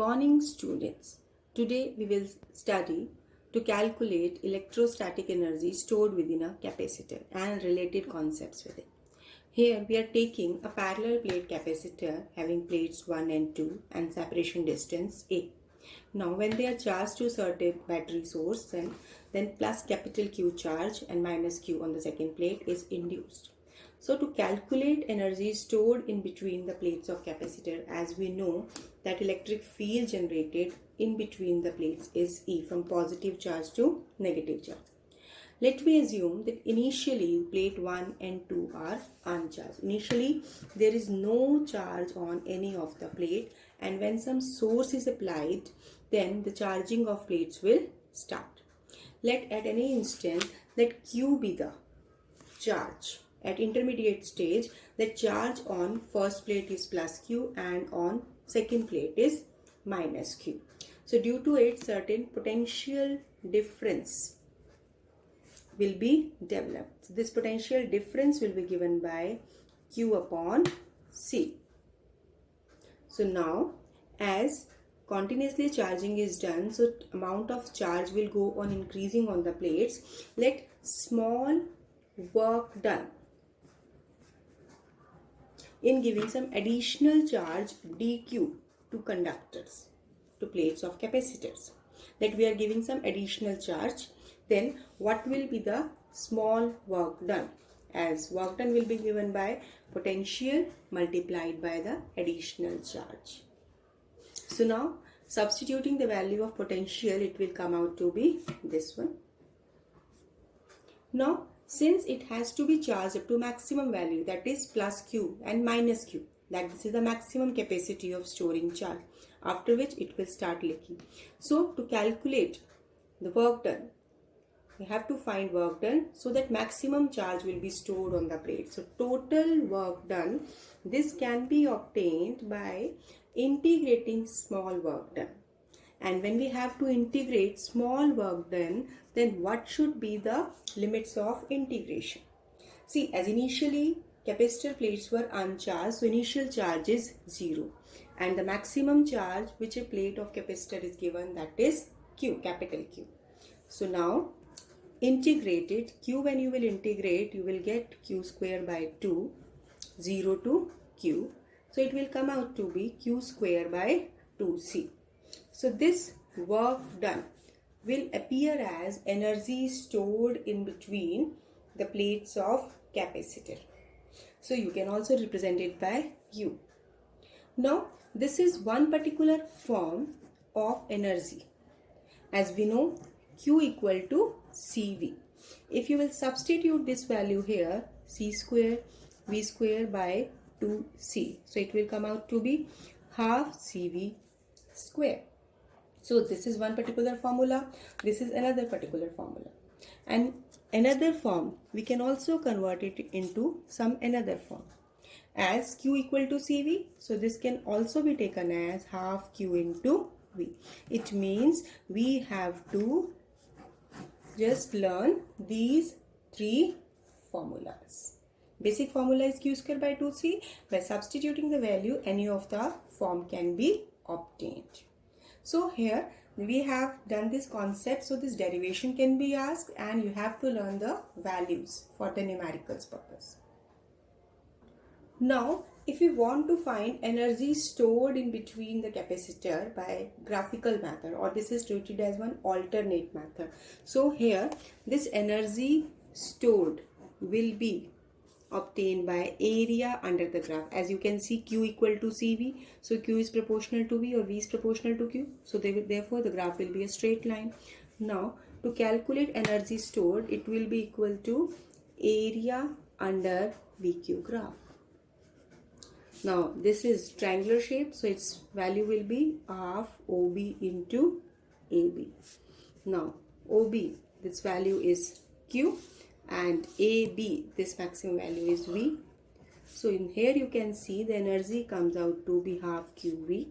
Morning students. Today we will study to calculate electrostatic energy stored within a capacitor and related concepts with it. Here we are taking a parallel plate capacitor having plates 1 and 2 and separation distance A. Now when they are charged to certain battery source then plus capital Q charge and minus Q on the second plate is induced. So to calculate energy stored in between the plates of capacitor, as we know that electric field generated in between the plates is E, from positive charge to negative charge. Let me assume that initially plate 1 and 2 are uncharged. Initially there is no charge on any of the plate, and when some source is applied then the charging of plates will start. Let at any instant let Q be the charge. At intermediate stage, the charge on first plate is plus Q and on second plate is minus Q. So due to it, certain potential difference will be developed. This potential difference will be given by Q upon C. So now as continuously charging is done, so amount of charge will go on increasing on the plates. Let small work done in giving some additional charge dq to conductors, to plates of capacitors, that we are giving some additional charge, then what will be the small work done? As work done will be given by potential multiplied by the additional charge. So now substituting the value of potential, it will come out to be this one. Now since it has to be charged up to maximum value, that is plus Q and minus Q, that this is the maximum capacity of storing charge, after which it will start leaking. So to calculate the work done, we have to find work done so that maximum charge will be stored on the plate. So total work done, this can be obtained by integrating small work done. And when we have to integrate small work done, then what should be the limits of integration? See, as initially capacitor plates were uncharged, so initial charge is 0. And the maximum charge which a plate of capacitor is given, that is Q, capital Q. So now integrated Q, when you will integrate, you will get Q square by 2, 0 to Q. So it will come out to be Q square by 2C. So this work done will appear as energy stored in between the plates of capacitor. So you can also represent it by U. Now this is one particular form of energy. As we know, Q equal to CV. If you will substitute this value here, C square V square by 2C. So it will come out to be half CV square. So this is one particular formula, this is another particular formula. And another form, we can also convert it into some another form. As Q equal to CV, so this can also be taken as half Q into V. It means we have to just learn these three formulas. Basic formula is Q square by 2C. By substituting the value, any of the form can be obtained. So here we have done this concept, so this derivation can be asked and you have to learn the values for the numericals purpose. Now if you want to find energy stored in between the capacitor by graphical method, or this is treated as one alternate method. So here this energy stored will be obtained by area under the graph. As you can see, Q equal to CV, so Q is proportional to V or V is proportional to Q, so therefore the graph will be a straight line. Now to calculate energy stored, it will be equal to area under VQ graph. Now this is triangular shape, so its value will be half OB into AB. Now OB, this value is Q, and AB, this maximum value is V. So in here you can see the energy comes out to be half QV.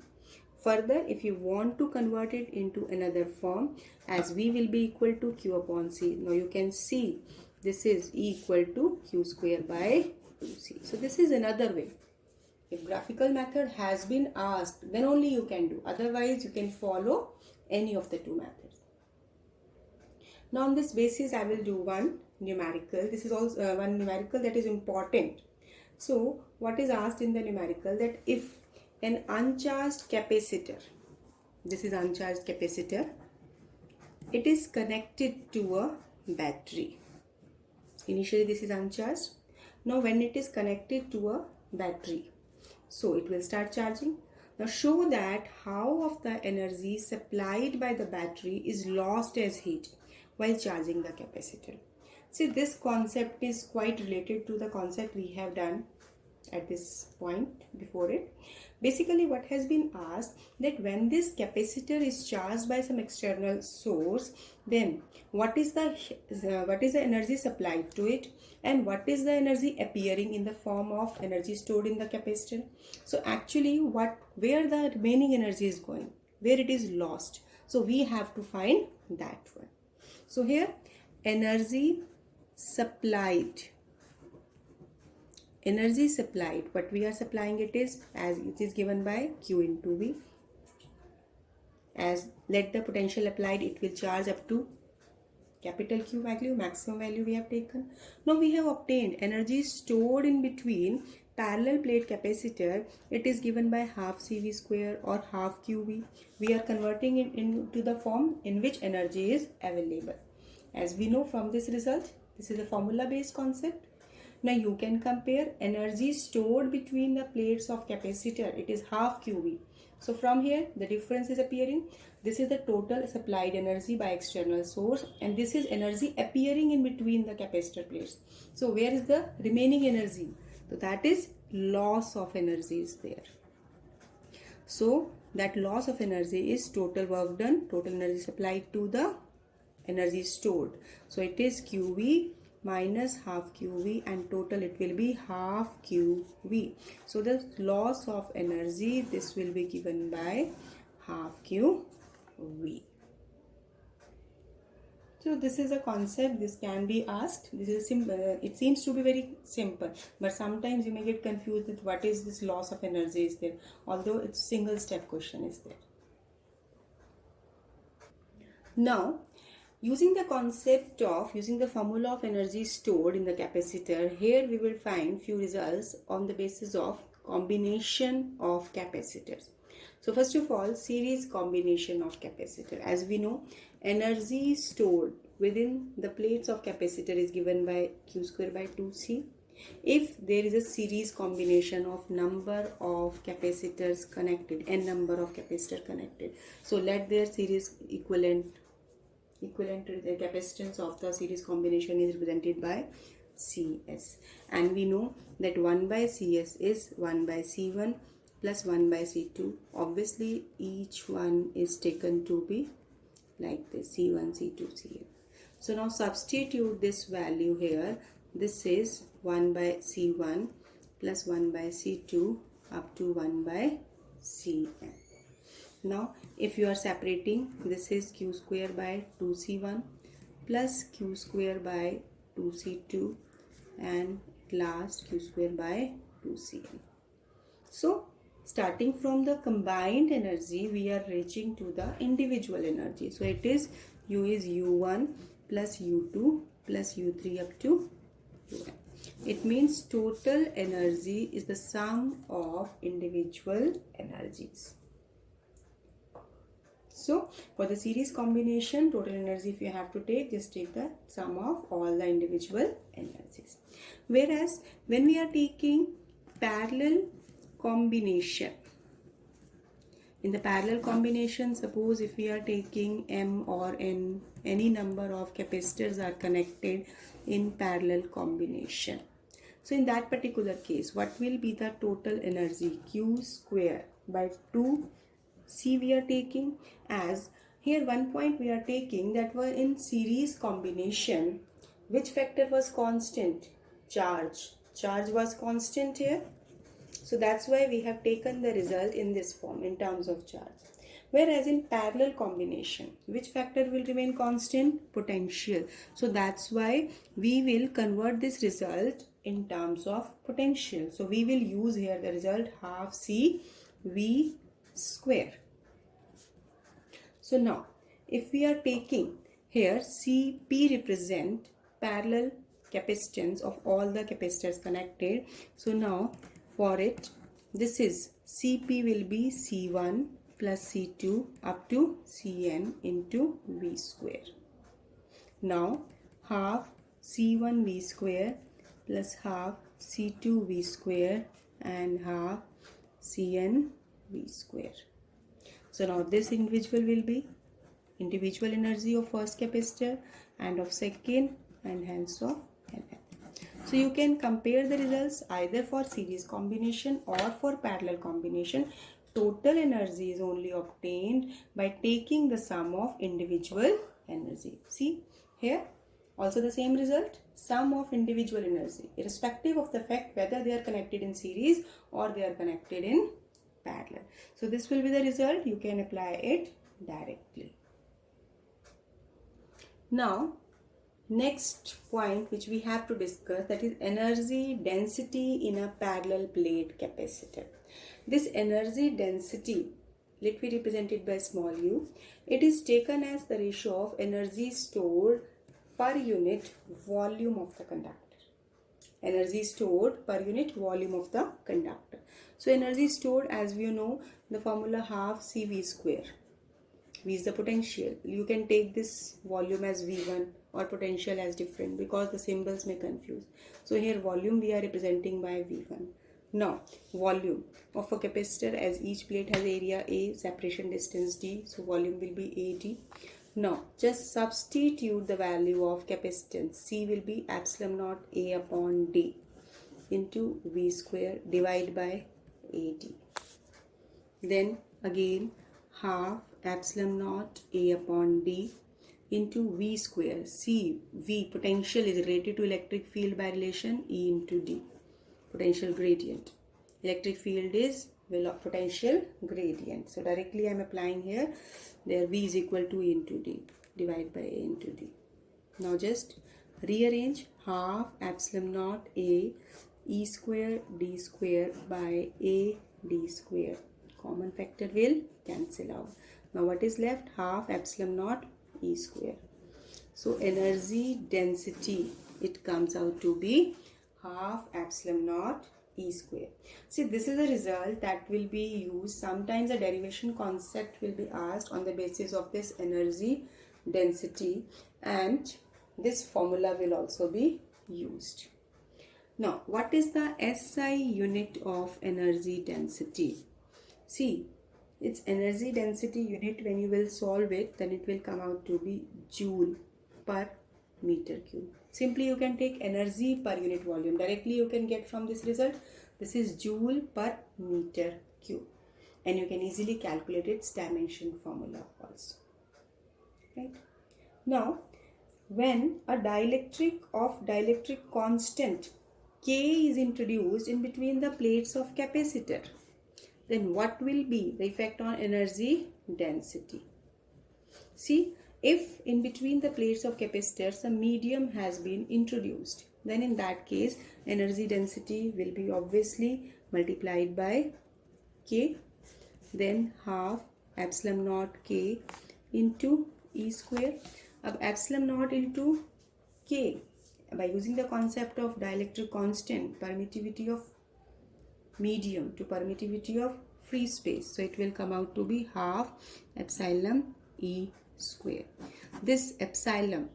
Further, if you want to convert it into another form, as V will be equal to Q upon C. Now you can see this is E equal to Q square by 2C. So this is another way If graphical method has been asked, then only you can do. Otherwise, you can follow any of the two methods. Now on this basis, I will do one numerical. This is also one numerical that is important. So what is asked in the numerical, that if an uncharged capacitor, this is uncharged capacitor, it is connected to a battery. Initially this is uncharged. Now when it is connected to a battery, so it will start charging. Now show that how of the energy supplied by the battery is lost as heat while charging the capacitor. See, this concept is quite related to the concept we have done at this point before it. Basically what has been asked, that when this capacitor is charged by some external source, then what is the energy supplied to it, and what is the energy appearing in the form of energy stored in the capacitor. So actually where the remaining energy is going, where it is lost, so we have to find that one. So here energy supplied, what we are supplying it is, as it is given by Q into V. As let the potential applied, it will charge up to capital Q value, maximum value we have taken. Now we have obtained energy stored in between parallel plate capacitor. It is given by half CV square or half QV. We are converting it into the form in which energy is available. As we know from this result, this is a formula based concept. Now you can compare energy stored between the plates of capacitor. It is half QV. So from here the difference is appearing. This is the total supplied energy by external source, and this is energy appearing in between the capacitor plates. So where is the remaining energy? So that is loss of energy is there. So that loss of energy is total work done, total energy supplied to the energy stored. So it is QV minus half QV, and total it will be half QV. So the loss of energy, this will be given by half QV. So this is a concept, this can be asked. This is simple. It seems to be very simple, but sometimes you may get confused with what is this loss of energy is there, although it's single step question is there. Now using the concept of using the formula of energy stored in the capacitor, here we will find few results on the basis of combination of capacitors. So first of all, series combination of capacitor. As we know, energy stored within the plates of capacitor is given by Q square by 2C. If there is a series combination of number of capacitors connected, n number of capacitor connected, so let their series equivalent to the capacitance of the series combination is represented by CS, and we know that 1 by CS is 1 by C1 plus 1 by C2. Obviously each one is taken to be like this, C1, C2, Cn. So now substitute this value here. This is 1 by C1 plus 1 by C2 up to 1 by Cn. Now if you are separating, this is Q square by 2C1 plus Q square by 2C2 and last Q square by 2Cn. So starting from the combined energy, we are reaching to the individual energy. So it is U is U1 plus U2 plus U3 up to UN. It means total energy is the sum of individual energies. So for the series combination, total energy if you have to take, just take the sum of all the individual energies. Whereas when we are taking parallel combination, in the parallel combination, suppose if we are taking M or N, any number of capacitors are connected in parallel combination. So in that particular case, what will be the total energy? Q square by 2C we are taking, as here one point we are taking that were in series combination. Which factor was constant? Charge. Charge was constant here. So that's why we have taken the result in this form in terms of charge. Whereas in parallel combination, which factor will remain constant? Potential. So that's why we will convert this result in terms of potential. So we will use here the result half C V square. So now if we are taking here CP represent parallel capacitance of all the capacitors connected. So now for it, this is CP will be C1 plus C2 up to Cn into V square. Now half C1 V square plus half C2 V square and half Cn V square. So now this individual will be individual energy of first capacitor and of second and hence of Nth. So you can compare the results either for series combination or for parallel combination. Total energy is only obtained by taking the sum of individual energy. See here also the same result, sum of individual energy irrespective of the fact whether they are connected in series or they are connected in parallel. So this will be the result. You can apply it directly. Now next point which we have to discuss, that is energy density in a parallel plate capacitor. This energy density, let me represent it by small u. It is taken as the ratio of energy stored per unit volume of the conductor. Energy stored per unit volume of the conductor. So energy stored, as we know, the formula half CV square. V is the potential. You can take this volume as V1 or potential as different because the symbols may confuse. So here volume we are representing by V1. Now volume of a capacitor, as each plate has area A, separation distance D, so volume will be AD. Now just substitute the value of capacitance. C will be epsilon naught A upon D into V square divided by AD. Then again half epsilon naught A upon D into V square. C, V potential is related to electric field by relation E into D. Potential gradient. Electric field is potential gradient. So directly I am applying here. There V is equal to E into D divided by A into D. Now just rearrange half epsilon naught A E square D square by A D square. Common factor will cancel out. Now what is left? Half epsilon naught E square. So energy density, it comes out to be half epsilon naught E square. See, this is a result that will be used. Sometimes a derivation concept will be asked on the basis of this energy density, and this formula will also be used. Now what is the SI unit of energy density? See, its energy density unit, when you will solve it, then it will come out to be joule per meter cube. Simply you can take energy per unit volume. Directly you can get from this result. This is joule per meter cube. And you can easily calculate its dimension formula also. Right? Now, when a dielectric of dielectric constant K is introduced in between the plates of capacitor, then what will be the effect on energy density? See, if in between the plates of capacitors a medium has been introduced, then in that case energy density will be obviously multiplied by K, then half epsilon naught K into E square. Epsilon naught into K, by using the concept of dielectric constant, permittivity of medium to permittivity of free space, so it will come out to be half epsilon E square. This epsilon,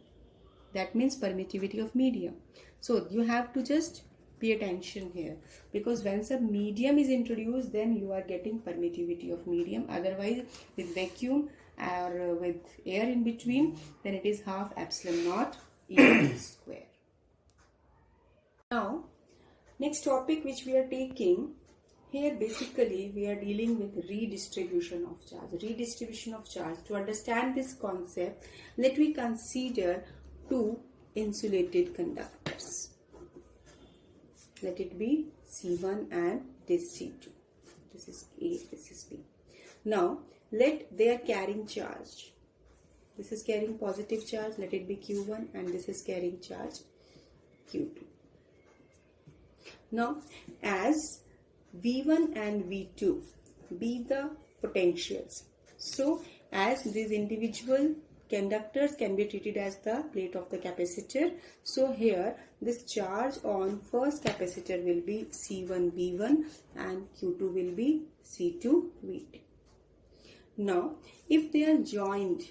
that means permittivity of medium. So you have to just pay attention here, because when some medium is introduced, then you are getting permittivity of medium. Otherwise with vacuum or with air in between, then it is half epsilon naught E square. Now next topic which we are taking here, basically we are dealing with redistribution of charge. Redistribution of charge. To understand this concept, let me consider two insulated conductors. Let it be C1 and this C2. This is A, this is B. Now let they are carrying charge. This is carrying positive charge, let it be Q1, and this is carrying charge Q2. Now, as V1 and V2 be the potentials, so as these individual conductors can be treated as the plate of the capacitor, so here this charge on first capacitor will be C1 V1 and Q2 will be C2 V2. Now, if they are joined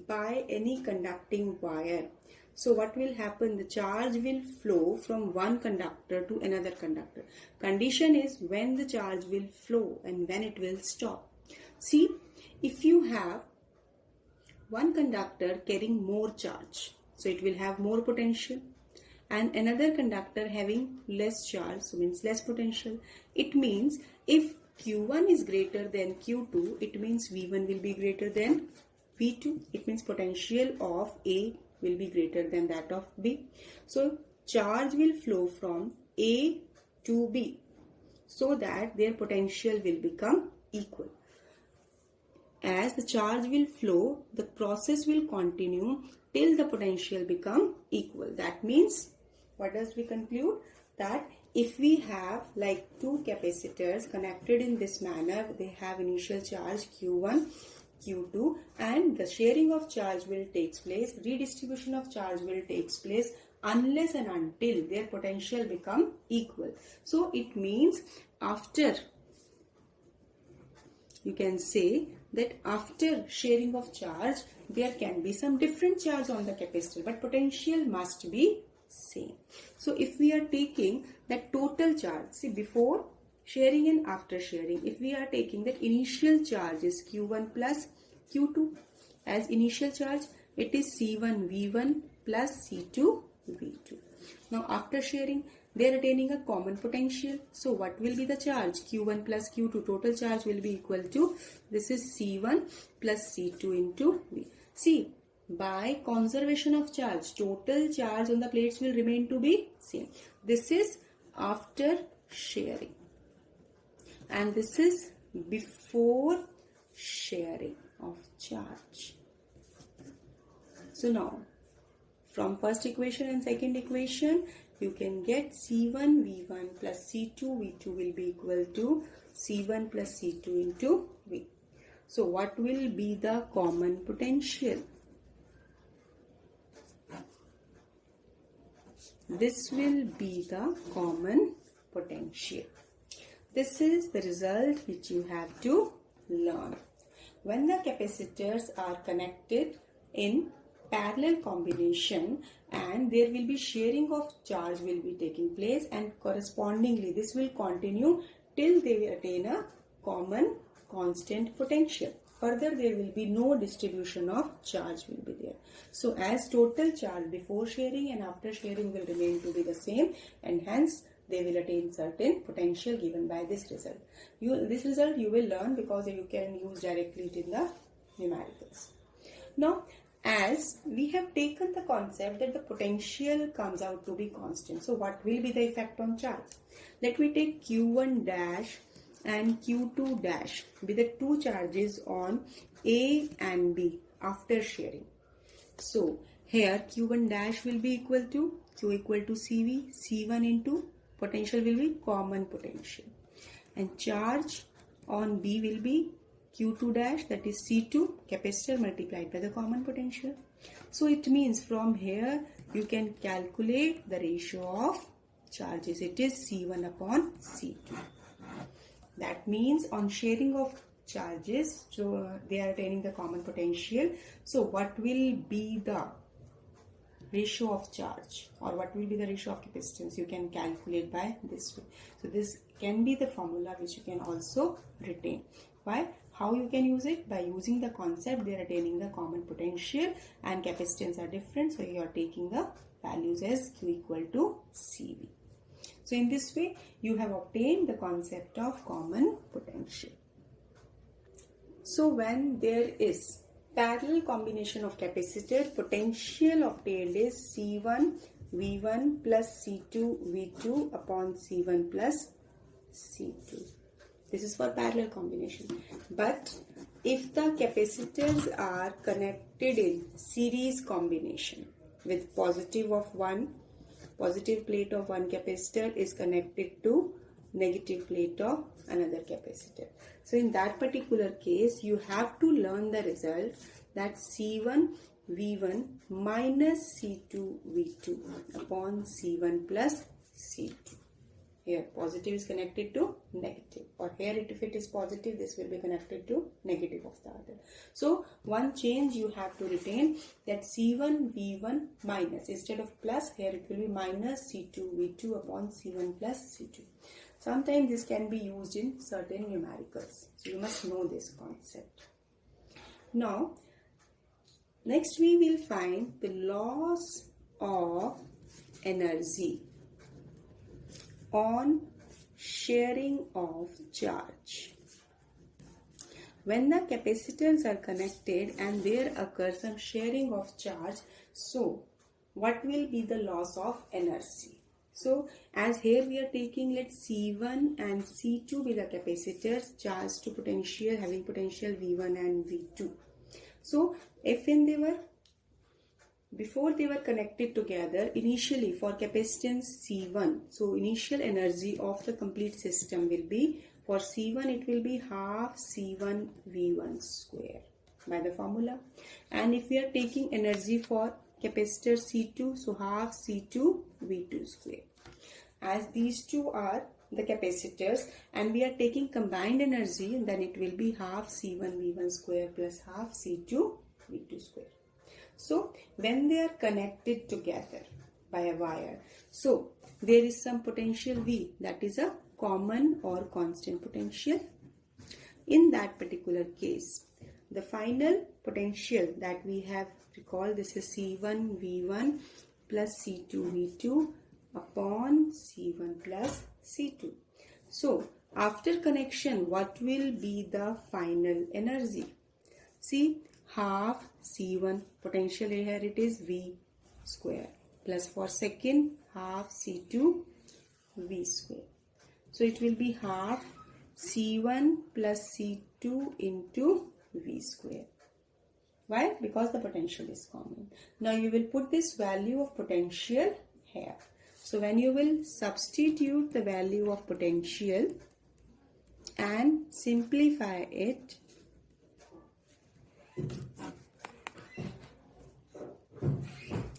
by any conducting wire, so what will happen? The charge will flow from one conductor to another conductor. Condition is when the charge will flow and when it will stop. See, if you have one conductor carrying more charge, so it will have more potential, and another conductor having less charge, so means less potential. It means if Q1 is greater than Q2, it means V1 will be greater than V2. It means potential of A will be greater than that of B. So charge will flow from A to B so that their potential will become equal. As the charge will flow, the process will continue till the potential become equal. That means, what does we conclude? That if we have like two capacitors connected in this manner, they have initial charge Q1, Q2, and the sharing of charge will take place, redistribution of charge will take place unless and until their potential become equal. So it means after, you can say that after sharing of charge, there can be some different charge on the capacitor, but potential must be same. So if we are taking that total charge, see before sharing and after sharing, if we are taking that initial charge is Q1 plus Q2 as initial charge, it is C1 V1 plus C2 V2. Now after sharing, they are attaining a common potential. So what will be the charge? Q1 plus Q2, total charge will be equal to, this is C1 plus C2 into V. See, by conservation of charge, total charge on the plates will remain to be same. This is after sharing and this is before sharing of charge. So now from first equation and second equation, you can get C1 V1 plus C2 V2 will be equal to C1 plus C2 into V. So what will be the common potential? This will be the common potential. This is the result which you have to learn. When the capacitors are connected in parallel combination and there will be sharing of charge will be taking place, and correspondingly this will continue till they will attain a common constant potential. Further, there will be no distribution of charge will be there. So as total charge before sharing and after sharing will remain to be the same, and hence they will attain certain potential given by this result. This result you will learn because you can use directly in the numericals. Now, as we have taken the concept that the potential comes out to be constant, so what will be the effect on charge? Let me take Q1 dash and Q2 dash be the two charges on A and B after sharing. So here Q1 dash will be equal to Q equal to CV, C1 into potential will be common potential, and charge on B will be Q2 dash, that is C2 capacitor multiplied by the common potential. So it means from here you can calculate the ratio of charges. It is C1 upon C2. That means on sharing of charges, so they are attaining the common potential. So what will be the ratio of charge, or what will be the ratio of capacitance? You can calculate by this way. So this can be the formula which you can also retain. Why? How you can use it? By using the concept they are attaining the common potential and capacitance are different, so you are taking the values as Q equal to CV. So in this way you have obtained the concept of common potential. So when there is parallel combination of capacitor, potential obtained is C1 V1 plus C2 V2 upon C1 plus C2. This is for parallel combination. But if the capacitors are connected in series combination with positive of 1 positive plate of one capacitor is connected to negative plate of another capacitor. So in that particular case, you have to learn the result that C1 V1 minus C2 V2 upon C1 plus C2. Here positive is connected to negative, or here if it is positive, this will be connected to negative of the other. So one change you have to retain, that C1 V1 minus, instead of plus, here it will be minus C2 V2 upon C1 plus C2. Sometimes this can be used in certain numericals, so you must know this concept. Now next we will find the loss of energy on sharing of charge. When the capacitors are connected and there occurs some sharing of charge, so what will be the loss of energy? So as here we are taking, let C1 and C2 be the capacitors charged to potential, having potential V1 and V2. So if when they were, before they were connected together, initially for capacitance C1, so initial energy of the complete system will be, for C1 it will be half C1 V1 square by the formula. And if we are taking energy for capacitor C2, so half C2 V2 square. As these two are the capacitors and we are taking combined energy, then it will be half C1 V1 square plus half C2 V2 square. So when they are connected together by a wire, so there is some potential V, that is a common or constant potential. In that particular case, the final potential that we have, recall this is C1 V1 plus C2 V2 upon C1 plus C2. So after connection, what will be the final energy? See, half C1 potential here it is V square plus for second half C2 V square. So it will be half C1 plus C2 into V square. Why? Because the potential is common. Now you will put this value of potential here. So when you will substitute the value of potential and simplify it,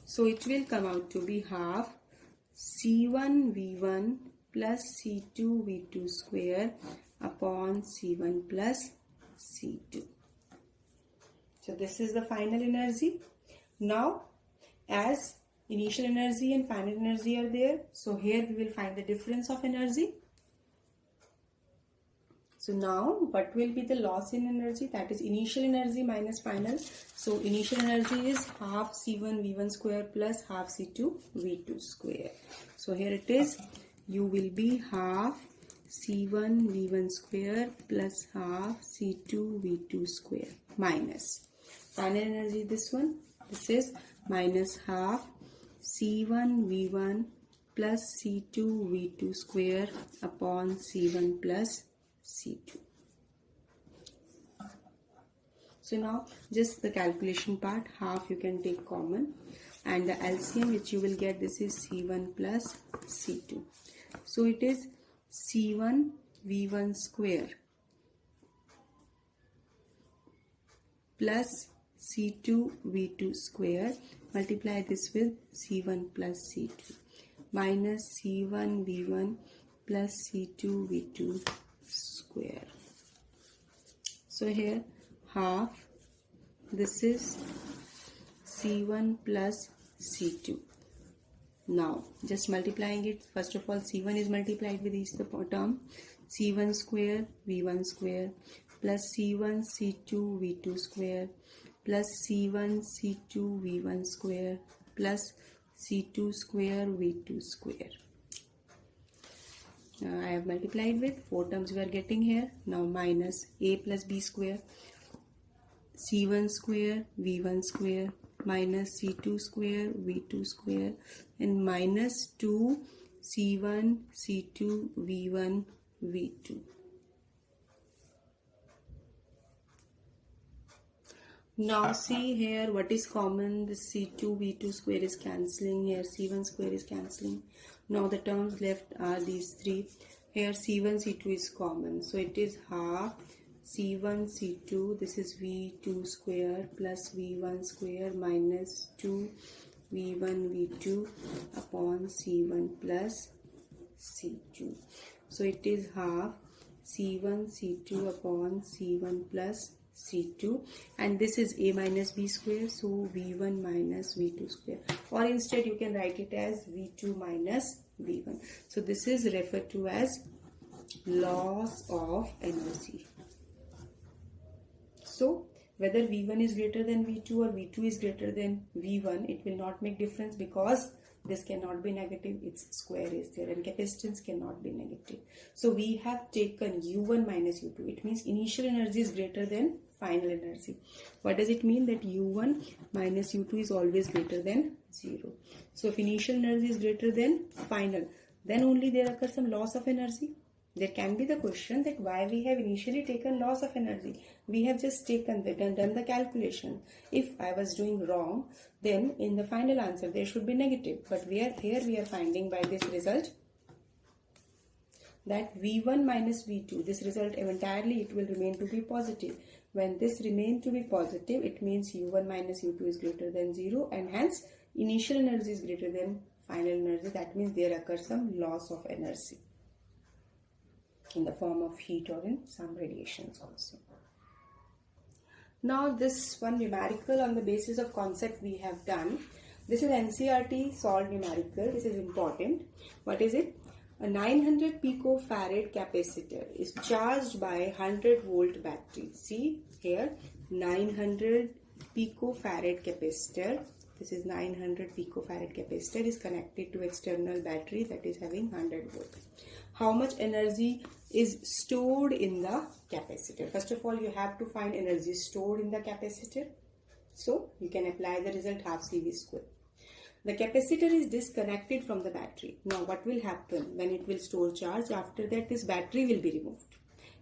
so it will come out to be half C1 V1 plus C2 V2 square upon C1 plus C2. So this is the final energy. Now as initial energy and final energy are there, so here we will find the difference of energy. So now what will be the loss in energy? That is initial energy minus final. So initial energy is half C1 V1 square plus half C2 V2 square. So here it is, you will be half C1 V1 square plus half C2 V2 square minus final energy, this one, this is minus half C1 V1 plus C2 V2 square upon C1 plus C2. So now just the calculation part, half you can take common and the LCM which you will get, this is C1 plus C2. So it is C1 V1 square plus C2 V2 square, multiply this with C1 plus C2 minus C1 V1 plus C2 V2 square. So here half, this is C1 plus C2. Now just multiplying it, first of all C1 is multiplied with each the term, C1 square V1 square plus C1 C2 V2 square plus C1 C2 V1 square plus C2 square V2 square. I have multiplied with 4 terms we are getting here. Now minus A plus B square, C1 square V1 square minus C2 square V2 square and minus 2 C1 C2 V1 V2. Now see here what is common. This C2 V2 square is cancelling. Here C1 square is cancelling. Now the terms left are these three. Here C1 C2 is common. So it is half C1 C2. This is V2 square plus V1 square minus 2 V1 V2 upon C1 plus C2. So it is half C1 C2 upon C1 plus C2, and this is A minus B square, so V1 minus V2 square, or instead you can write it as V2 minus V1. So this is referred to as loss of energy. So whether V1 is greater than V2 or V2 is greater than V1, it will not make difference because this cannot be negative, its square is there, and capacitance cannot be negative. So we have taken U1 minus U2. It means initial energy is greater than final energy. What does it mean? That U1 minus U2 is always greater than 0. So if initial energy is greater than final, then only there occurs some loss of energy. There can be the question that why we have initially taken loss of energy. We have just taken that and done the calculation. If I was doing wrong, then in the final answer there should be negative. But here we are finding by this result that V1 minus V2, this result entirely it will remain to be positive. When this remains to be positive, it means U1 minus U2 is greater than 0, and hence initial energy is greater than final energy. That means there occurs some loss of energy in the form of heat or in some radiations also. Now this one numerical on the basis of concept we have done. This is NCERT solved numerical. This is important. What is it? A 900 picofarad capacitor is charged by 100 volt battery. See here, 900 picofarad capacitor. This is 900 picofarad capacitor is connected to external battery that is having 100 volt. How much energy is stored in the capacitor? First of all, you have to find energy stored in the capacitor. So you can apply the result half CV square. The capacitor is disconnected from the battery. Now what will happen when it will store charge? After that, this battery will be removed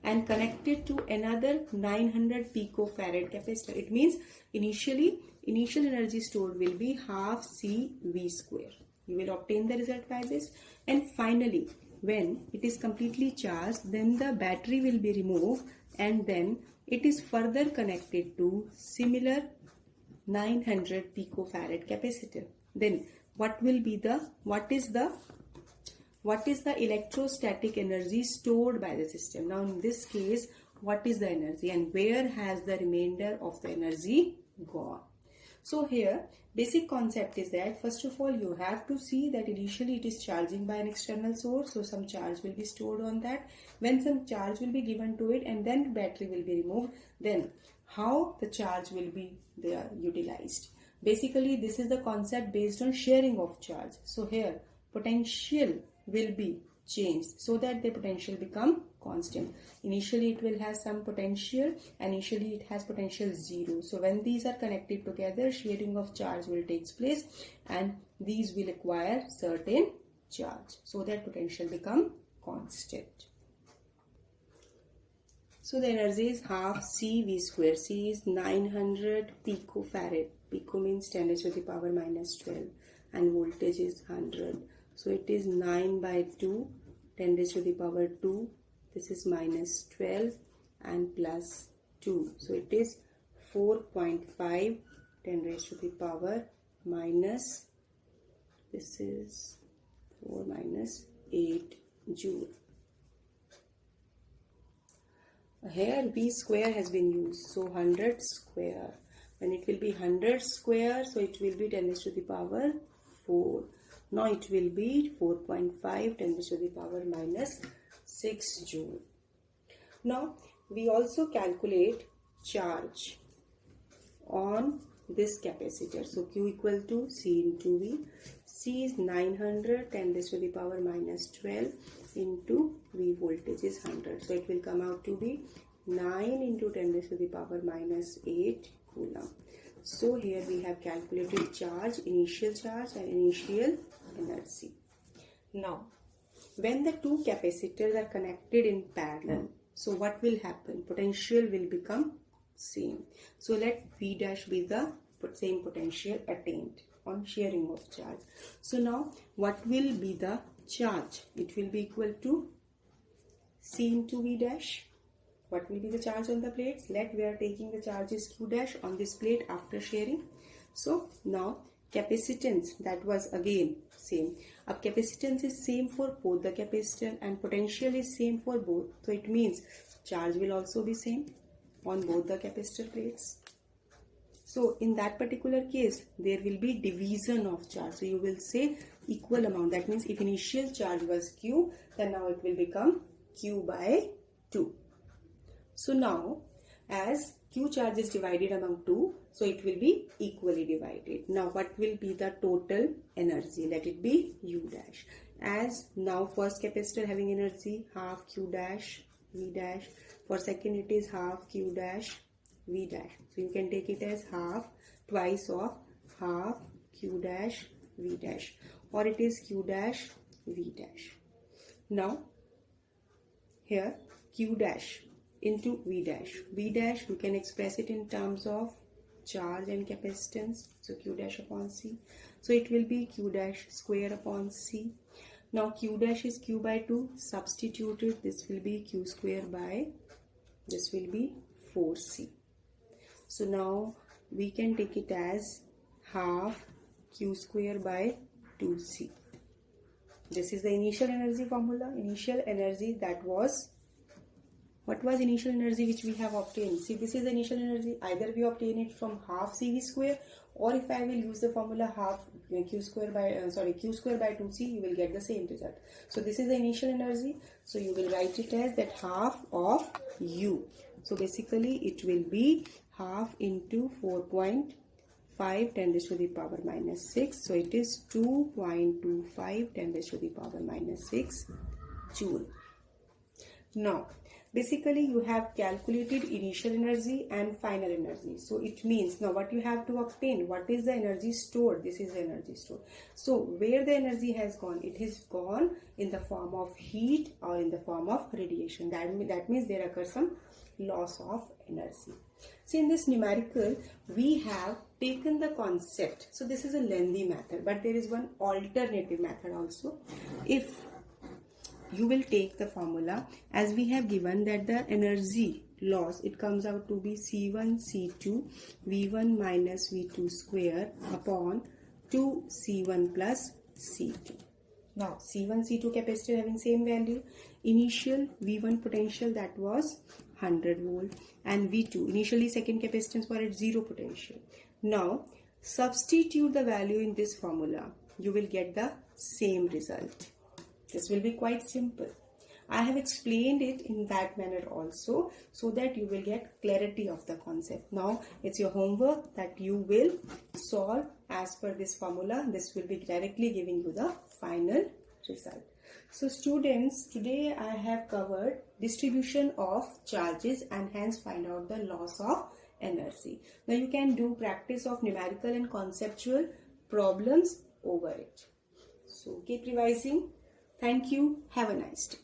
and connected to another 900 picofarad capacitor. It means initial energy stored will be half CV square. You will obtain the result by this. And finally, when it is completely charged, then the battery will be removed and then it is further connected to similar 900 picofarad capacitor. Then what is the electrostatic energy stored by the system? Now in this case, what is the energy and where has the remainder of the energy gone? So here basic concept is that first of all you have to see that initially it is charging by an external source, so some charge will be stored on that. When some charge will be given to it and then battery will be removed, then how the charge will be there utilized. Basically this is the concept based on sharing of charge. So here potential will be changed so that the potential become constant. Initially it will have some potential, initially it has potential 0. So when these are connected together, sharing of charge will take place and these will acquire certain charge so that potential become constant. So the energy is half CV square. C is 900 picofarad. Pico means 10 raised to the power minus 12 and voltage is 100. So it is 9 by 2, 10 raised to the power 2. This is minus 12 and plus 2. So it is 4.5, 10 raised to the power minus, this is 4 minus 8 joule. Here V square has been used, so 100 square. When it will be 100 square, so it will be 10 raised to the power 4. Now it will be 4.5, 10 raised to the power minus 6 joule. Now we also calculate charge on this capacitor. So Q equal to C into V. C is 900, 10 raised to the power minus 12 into V voltage is 100. So it will come out to be 9 into 10 raised to the power minus 8 coulomb. So here we have calculated charge, initial charge and initial energy. Now when the two capacitors are connected in parallel, so what will happen? Potential will become same. So let V dash be the same potential attained on sharing of charge. So now what will be the charge? It will be equal to C into V dash. What will be the charge on the plates? Let we are taking the charges Q dash on this plate after sharing. So now capacitance, that was again same. अब capacitance is same for both the capacitor and potential is same for both. So it means charge will also be same on both the capacitor plates. So in that particular case, there will be division of charge. So you will say equal amount. That means if initial charge was Q, then now it will become Q by 2. So now as Q charge is divided among 2, so it will be equally divided. Now what will be the total energy? Let it be U dash. As now first capacitor having energy half Q dash V dash. For second it is half Q dash V dash. So you can take it as half twice of half Q dash V dash, or it is Q dash V dash. Now here Q dash into V dash. V dash you can express it in terms of charge and capacitance. So Q dash upon C. So it will be Q dash square upon C. Now Q dash is Q by 2. Substituted. This will be Q square by, this will be 4C. So now we can take it as half Q square by 2C. This is the initial energy formula. Initial energy, that was, what was initial energy which we have obtained? See, this is the initial energy. Either we obtain it from half CV square, or if I will use the formula half Q square by Q square by 2C, you will get the same result. So this is the initial energy. So you will write it as that half of U. So basically it will be half into 4.5 10 raised to the power minus 6. So it is 2.25 10 raised to the power minus 6 joule. Now basically you have calculated initial energy and final energy. So it means now what you have to obtain, what is the energy stored? This is the energy stored. So where the energy has gone? It has gone in the form of heat or in the form of radiation. That means there occurs some loss of energy. So in this numerical we have taken the concept. So this is a lengthy method, but there is one alternative method also. If you will take the formula as we have given that the energy loss, it comes out to be C1 C2 V1 minus V2 square upon 2 C1 plus C2. Now C1 C2 capacitor having same value. Initial V1 potential, that was 100 volt, and V2 initially second capacitance were at 0 potential. Now substitute the value in this formula, you will get the same result. This will be quite simple. I have explained it in that manner also, so that you will get clarity of the concept. Now it's your homework that you will solve as per this formula. This will be directly giving you the final result. So students, today I have covered distribution of charges and hence find out the loss of energy. Now you can do practice of numerical and conceptual problems over it. So keep revising. Thank you. Have a nice day.